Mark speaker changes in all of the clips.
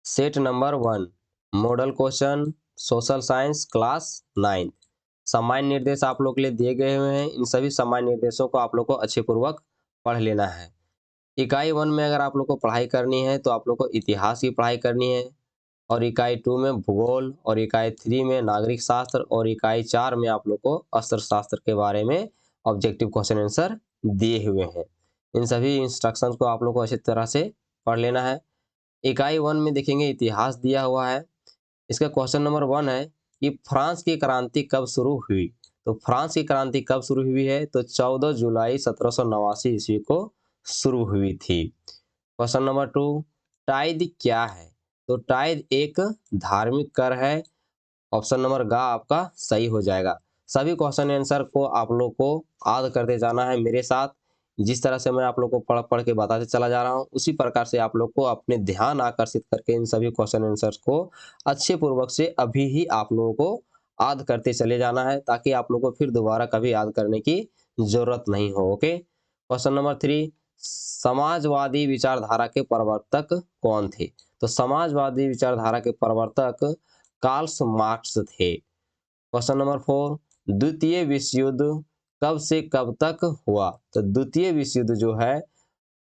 Speaker 1: Set number 1 model question social science class 9। सामान्य निर्देश आप लोग के लिए दिए गए हुए हैं। इन सभी सामान्य निर्देशों को आप लोग को अच्छे पूर्वक पढ़ लेना है। इकाई 1 में अगर आप लोग को पढ़ाई करनी है तो आप लोग को इतिहास की पढ़ाई करनी है, और इकाई 2 में भूगोल, और इकाई 3 में नागरिक शास्त्र, और इकाई 4 में आप लोग को अर्थशास्त्र के बारे में ऑब्जेक्टिव क्वेश्चन आंसर दिए हुए हैं। इन सभी इंस्ट्रक्शंस को आप लोग को अच्छी तरह से पढ़ लेना है। इकाई 1 में देखेंगे इतिहास दिया हुआ है। इसका क्वेश्चन नंबर 1 है कि फ्रांस की क्रांति कब शुरू हुई। तो फ्रांस की क्रांति कब शुरू हुई है, तो 14 जुलाई 1789 ईस्वी को शुरू हुई थी। क्वेश्चन नंबर 2, टाइद क्या है। तो टाइद एक धार्मिक कर है। ऑप्शन नंबर ग आपका सही हो जाएगा। सभी क्वेश्चन आंसर को आप लोग को याद करते जाना है मेरे साथ। जिस तरह से मैं आप लोग को पढ़ पढ़ के बताते चला जा रहा हूँ, उसी प्रकार से आप लोग को अपने ध्यान आकर्षित करके इन सभी क्वेश्चन आंसर को अच्छे पूर्वक से अभी ही आप लोगों को याद करते चले जाना है, ताकि आप लोग को फिर दोबारा कभी याद करने की जरूरत नहीं हो। ओके। क्वेश्चन नंबर 3, समाजवादी विचारधारा के प्रवर्तक कौन थे। तो समाजवादी विचारधारा के प्रवर्तक कार्ल मार्क्स थे। क्वेश्चन नंबर 4, द्वितीय विश्व युद्ध कब से कब तक हुआ। तो द्वितीय विश्व युद्ध जो है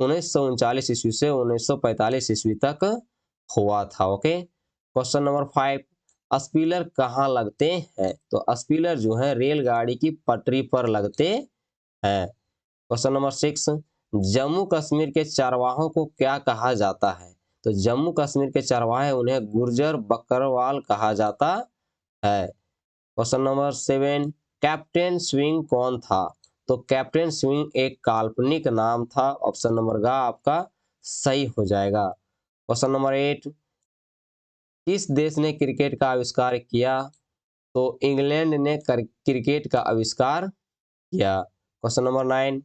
Speaker 1: 1939 ईस्वी से 1945 ईस्वी तक हुआ था। ओके। क्वेश्चन नंबर 5, स्पीलर कहाँ लगते हैं। तो स्पीलर जो है रेलगाड़ी की पटरी पर लगते हैं। क्वेश्चन नंबर 6, जम्मू कश्मीर के चरवाहों को क्या कहा जाता है। तो जम्मू कश्मीर के चरवाहे उन्हें गुर्जर बकरवाल कहा जाता है। क्वेश्चन नंबर 7, कैप्टन स्विंग कौन था। तो कैप्टन स्विंग एक काल्पनिक नाम था। ऑप्शन नंबर ग आपका सही हो जाएगा। क्वेश्चन नंबर 8, किस देश ने क्रिकेट का आविष्कार किया। तो इंग्लैंड ने क्रिकेट का आविष्कार किया। क्वेश्चन नंबर 9,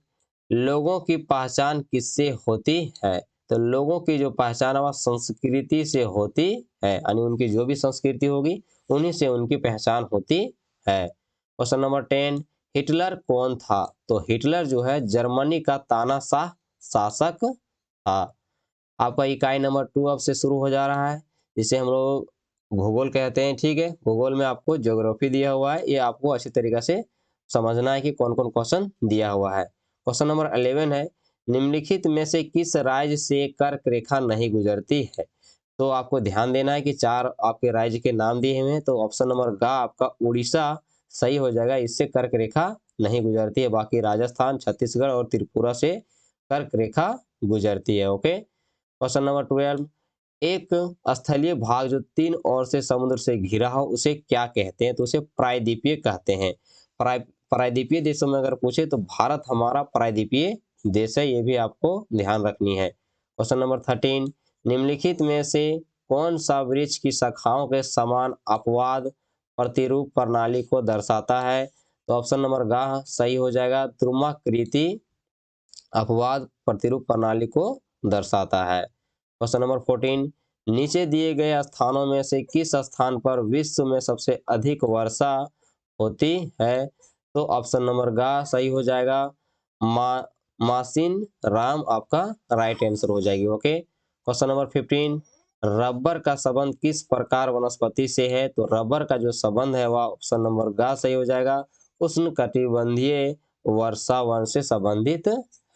Speaker 1: लोगों की पहचान किससे होती है। तो लोगों की जो पहचान है वह संस्कृति से होती है, यानी उनकी जो भी संस्कृति होगी उन्हीं से उनकी पहचान होती है। क्वेश्चन नंबर 10, हिटलर कौन था। तो हिटलर जो है जर्मनी का तानाशाह शासक था। आपका इकाई नंबर 2 अब से शुरू हो जा रहा है, जिसे हम लोग भूगोल कहते हैं। ठीक है, भूगोल में आपको ज्योग्राफी दिया हुआ है, ये आपको अच्छी तरीके से समझना है कि कौन कौन क्वेश्चन दिया हुआ है। क्वेश्चन नंबर 11 है, निम्नलिखित में से किस राज्य से कर्क रेखा नहीं गुजरती है। तो आपको ध्यान देना है कि 4 आपके राज्य के नाम दिए हुए हैं। तो ऑप्शन नंबर ग आपका उड़ीसा सही हो जाएगा, इससे कर्क रेखा नहीं गुजरती है। बाकी राजस्थान, छत्तीसगढ़ और त्रिपुरा से कर्क रेखा गुजरती है। ओके। क्वेश्चन नंबर 12, एक स्थलीय भाग जो 3 ओर से समुद्र से घिरा हो उसे क्या कहते हैं। तो उसे प्रायद्वीपीय कहते हैं। प्रायद्वीपीय देशों में अगर पूछे तो भारत हमारा प्रायद्वीपीय देश है, ये भी आपको ध्यान रखनी है। क्वेश्चन नंबर 13, निम्नलिखित में से कौन सा वृक्ष की शाखाओं के समान अपवाद प्रतिरूप प्रणाली को दर्शाता है। तो ऑप्शन नंबर ग सही हो जाएगा, ध्रुमाकृति अपवाद प्रतिरूप प्रणाली को दर्शाता है। क्वेश्चन नंबर 14, नीचे दिए गए स्थानों में से किस स्थान पर विश्व में सबसे अधिक वर्षा होती है। तो ऑप्शन नंबर ग सही हो जाएगा, मा मासिन राम आपका राइट आंसर हो जाएगी। ओके। क्वेश्चन नंबर 15, रबर का संबंध किस प्रकार वनस्पति से है। तो रबर का जो संबंध है वह ऑप्शन नंबर ग सही हो जाएगा, उष्णकटिबंधीय वर्षा वन से संबंधित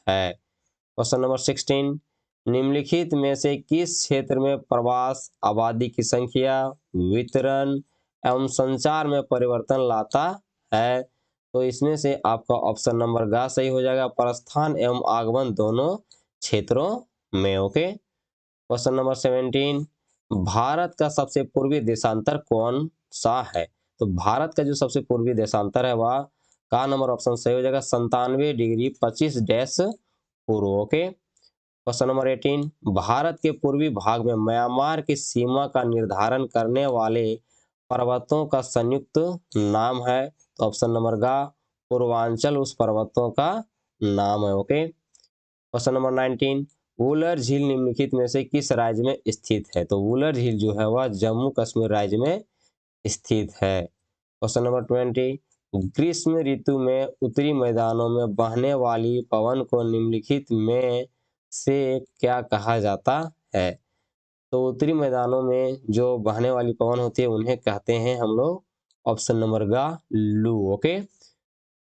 Speaker 1: है। क्वेश्चन नंबर 16, निम्नलिखित में से किस क्षेत्र में प्रवास आबादी की संख्या, वितरण एवं संचार में परिवर्तन लाता है। तो इसमें से आपका ऑप्शन नंबर ग सही हो जाएगा, प्रस्थान एवं आगमन दोनों क्षेत्रों में। ओके। क्वेश्चन नंबर 17, भारत का सबसे पूर्वी देशांतर कौन सा है। तो भारत का जो सबसे पूर्वी देशांतर है वह का नंबर ऑप्शन सही हो जाएगा, 97°25' पूर्व। ओके। क्वेश्चन नंबर 18, भारत के पूर्वी भाग में म्यांमार की सीमा का निर्धारण करने वाले पर्वतों का संयुक्त नाम है। तो ऑप्शन नंबर ग पूर्वांचल उस पर्वतों का नाम है। ओके। क्वेश्चन नंबर 19, वुलर झील निम्नलिखित में से किस राज्य में स्थित है। तो वुलर झील जो है वह जम्मू कश्मीर राज्य में स्थित है। क्वेश्चन नंबर 20, ग्रीष्म ऋतु में उत्तरी मैदानों में बहने वाली पवन को निम्नलिखित में से क्या कहा जाता है। तो उत्तरी मैदानों में जो बहने वाली पवन होती है उन्हें कहते हैं हम लोग ऑप्शन नंबर गा लू। ओके,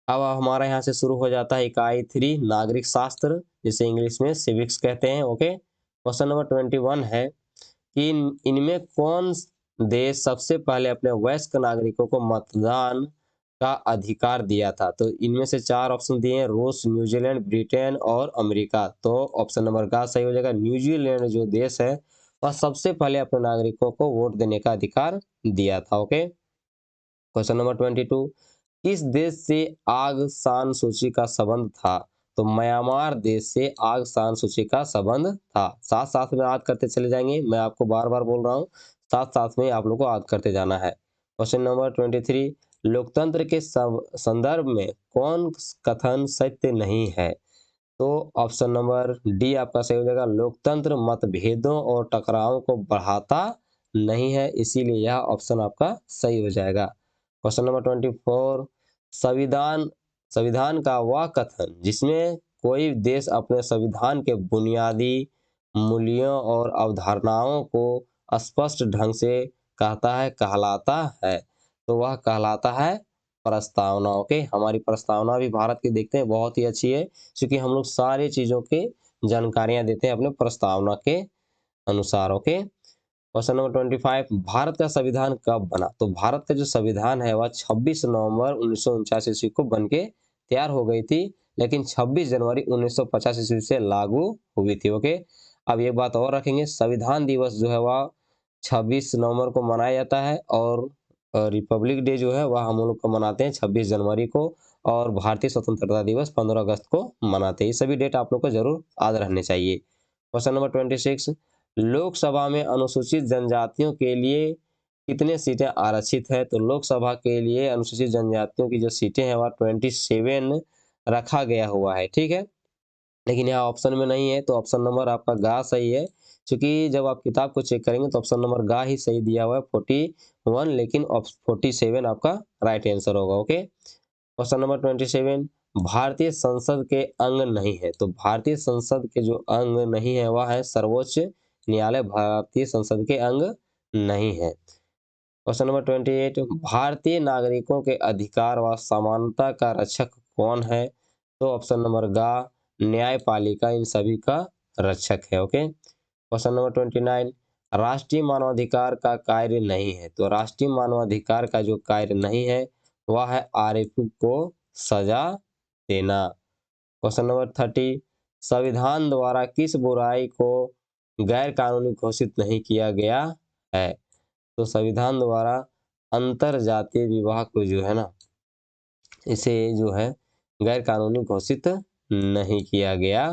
Speaker 1: अब हमारा यहाँ से शुरू हो जाता है इकाई 3 नागरिक शास्त्र, जिसे इंग्लिश में सिविक्स कहते हैं। ओके, क्वेश्चन नंबर 21 है कि इनमें कौन देश सबसे पहले अपने वयस्क नागरिकों को मतदान का अधिकार दिया था। तो इनमें से 4 ऑप्शन दिए हैं, रूस, न्यूजीलैंड, ब्रिटेन और अमेरिका। तो ऑप्शन नंबर का सही हो जाएगा। न्यूजीलैंड जो देश है वह सबसे पहले अपने नागरिकों को वोट देने का अधिकार दिया था। ओके, क्वेश्चन नंबर 22, किस देश से आग सान सूची का संबंध था। तो म्यांमार देश से आग सान सूची का संबंध था। साथ साथ में याद करते चले जाएंगे, मैं आपको बार बार बोल रहा हूँ, साथ साथ में आप लोग को याद करते जाना है। क्वेश्चन नंबर 23, लोकतंत्र के संदर्भ में कौन कथन सत्य नहीं है। तो ऑप्शन नंबर डी आपका सही हो जाएगा। लोकतंत्र मतभेदों और टकरावों को बढ़ाता नहीं है, इसीलिए यह ऑप्शन आपका सही हो जाएगा। क्वेश्चन नंबर 24, संविधान संविधान का वह कथन जिसमें कोई देश अपने संविधान के बुनियादी मूल्यों और अवधारणाओं को स्पष्ट ढंग से कहता है कहलाता है। तो वह कहलाता है प्रस्तावना। ओके, हमारी प्रस्तावना भी भारत की देखते हैं बहुत ही अच्छी है, क्योंकि हम लोग सारी चीजों के जानकारियां देते हैं अपने प्रस्तावना के अनुसार। ओके, क्वेश्चन नंबर 25, भारत का संविधान कब बना। तो भारत का जो संविधान है वह 26 नवंबर 1949 ईस्वी को बन के तैयार हो गई थी, लेकिन 26 जनवरी 1950 ईस्वी से लागू हुई थी। ओके, अब ये बात और रखेंगे, संविधान दिवस जो है वह 26 नवंबर को मनाया जाता है, और रिपब्लिक डे जो है वह हम लोग को मनाते हैं 26 जनवरी को, और भारतीय स्वतंत्रता दिवस 15 अगस्त को मनाते हैं। ये सभी डेट आप लोग को जरूर याद रहने चाहिए। क्वेश्चन नंबर 26, लोकसभा में अनुसूचित जनजातियों के लिए कितने सीटें आरक्षित है। तो लोकसभा के लिए अनुसूचित जनजातियों की जो सीटें हैं वह 27 रखा गया हुआ है, ठीक है, लेकिन यहाँ ऑप्शन में नहीं है, तो ऑप्शन नंबर आपका गा सही है, क्योंकि जब आप किताब को चेक करेंगे तो ऑप्शन नंबर गा ही सही दिया हुआ है 41, लेकिन 47 आपका राइट आंसर होगा। ओके, क्वेश्चन नंबर 27, भारतीय संसद के अंग नहीं है। तो भारतीय संसद के जो अंग नहीं है वह है सर्वोच्च न्यायालय, भारतीय संसद के अंग नहीं है। क्वेश्चन नंबर 28, भारतीय नागरिकों के अधिकार व समानता का रक्षक कौन है। तो ऑप्शन नंबर गा न्यायपालिका इन सभी का रक्षक है। ओके, क्वेश्चन नंबर 29, राष्ट्रीय मानवाधिकार का कार्य नहीं है। तो राष्ट्रीय मानवाधिकार का जो कार्य नहीं है वह है आरोपी को सजा देना। क्वेश्चन नंबर 30, संविधान द्वारा किस बुराई को गैर कानूनी घोषित नहीं किया गया है। तो संविधान द्वारा अंतर जातीय विवाह को जो है ना, इसे जो है गैर कानूनी घोषित नहीं किया गया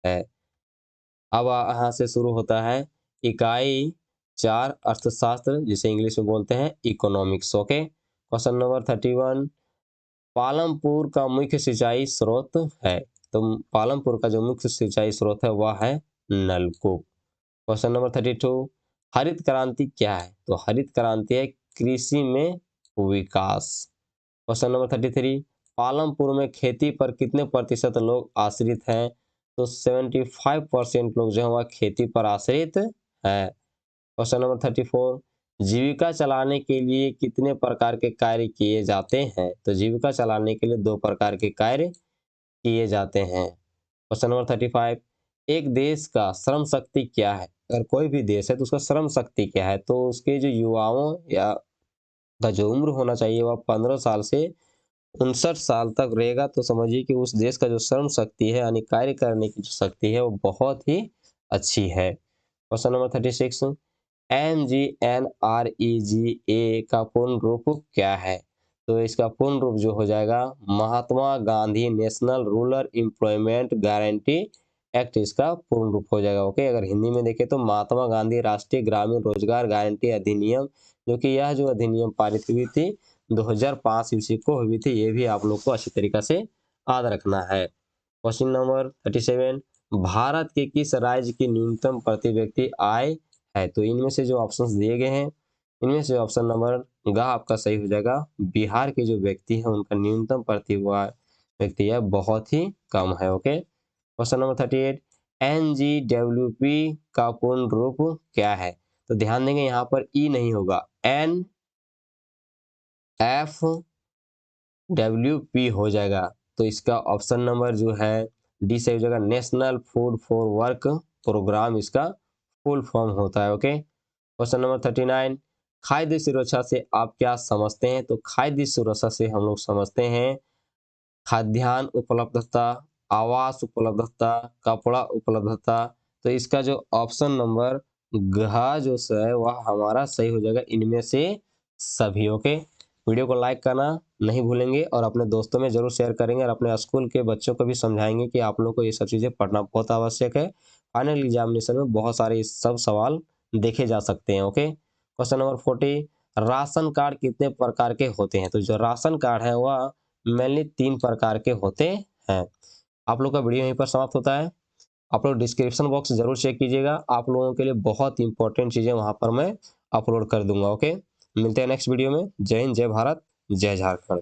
Speaker 1: है। अब यहाँ से शुरू होता है इकाई 4 अर्थशास्त्र, जिसे इंग्लिश में बोलते हैं economics. Okay, question number 31, Palampur का मुख्य सिंचाई स्रोत है। तो पालमपुर का जो मुख्य सिंचाई स्रोत है वह है नलकूप। क्वेश्चन नंबर 32, हरित क्रांति क्या है। तो हरित क्रांति है कृषि में विकास। क्वेश्चन नंबर 33, पालमपुर में खेती पर कितने प्रतिशत लोग आश्रित हैं। तो 75% लोग जो है वह खेती पर आश्रित है। क्वेश्चन नंबर 34, जीविका चलाने के लिए कितने प्रकार के कार्य किए जाते हैं। तो जीविका चलाने के लिए 2 प्रकार के कार्य किए जाते हैं। क्वेश्चन नंबर 35, एक देश का श्रम शक्ति क्या है। अगर कोई भी देश है तो उसका श्रम शक्ति क्या है। तो उसके जो युवाओं या का जो उम्र होना चाहिए वह 15 साल से 59 साल तक रहेगा। तो समझिए कि उस देश का जो श्रम शक्ति है यानी कार्य करने की जो शक्ति है वो बहुत ही अच्छी है। क्वेश्चन नंबर 36, MGNREGA का पूर्ण रूप क्या है। तो इसका पूर्ण रूप जो हो जाएगा Mahatma Gandhi national rural employment guarantee act, इसका पूर्ण रूप हो जाएगा। ओके, अगर हिंदी में देखें तो महात्मा गांधी राष्ट्रीय ग्रामीण रोजगार गारंटी अधिनियम, जो कि यह जो अधिनियम पारित हुई थी 2005 ईस्वी को हुई थी, ये भी आप लोग को अच्छी तरीके से याद रखना है। क्वेश्चन नंबर 37, भारत के किस राज्य की न्यूनतम प्रति व्यक्ति आय है। तो इनमें से जो ऑप्शंस दिए गए हैं, इनमें से ऑप्शन नंबर ग आपका सही हो जाएगा। बिहार के जो व्यक्ति हैं उनका न्यूनतम प्रति व्यक्ति है बहुत ही कम है। ओके, क्वेश्चन नंबर 38, NGWP का पूर्ण रूप क्या है? तो ध्यान देंगे यहाँ पर ई नहीं होगा, NFWP हो जाएगा। तो इसका ऑप्शन नंबर जो है डी सही हो जाएगा। National food for work programme इसका फुल फॉर्म होता है। ओके, क्वेश्चन नंबर 39, खाद्य सुरक्षा से आप क्या समझते हैं? तो खाद्य सुरक्षा से हम लोग समझते हैं खाद्यान्न उपलब्धता, आवास उपलब्धता, कपड़ा उपलब्धता। तो इसका जो ऑप्शन नंबर घ जो है वह हमारा सही हो जाएगा, इनमें से सभी। ओके, वीडियो को लाइक करना नहीं भूलेंगे और अपने दोस्तों में जरूर शेयर करेंगे और अपने स्कूल के बच्चों को भी समझाएंगे कि आप लोग को ये सब चीज़ें पढ़ना बहुत आवश्यक है। फाइनल एग्जामिनेशन में बहुत सारे सब सवाल देखे जा सकते हैं। Okay, question number 40, ration card कितने प्रकार के होते हैं? तो जो राशन कार्ड है वह मेनली 3 प्रकार के होते हैं। आप लोग का वीडियो यहीं पर समाप्त होता है। आप लोग डिस्क्रिप्शन बॉक्स जरूर चेक कीजिएगा, आप लोगों के लिए बहुत इंपॉर्टेंट चीज़ें वहाँ पर मैं अपलोड कर दूंगा। ओके, मिलते हैं नेक्स्ट वीडियो में। जय हिंद, जय भारत, जय झारखंड।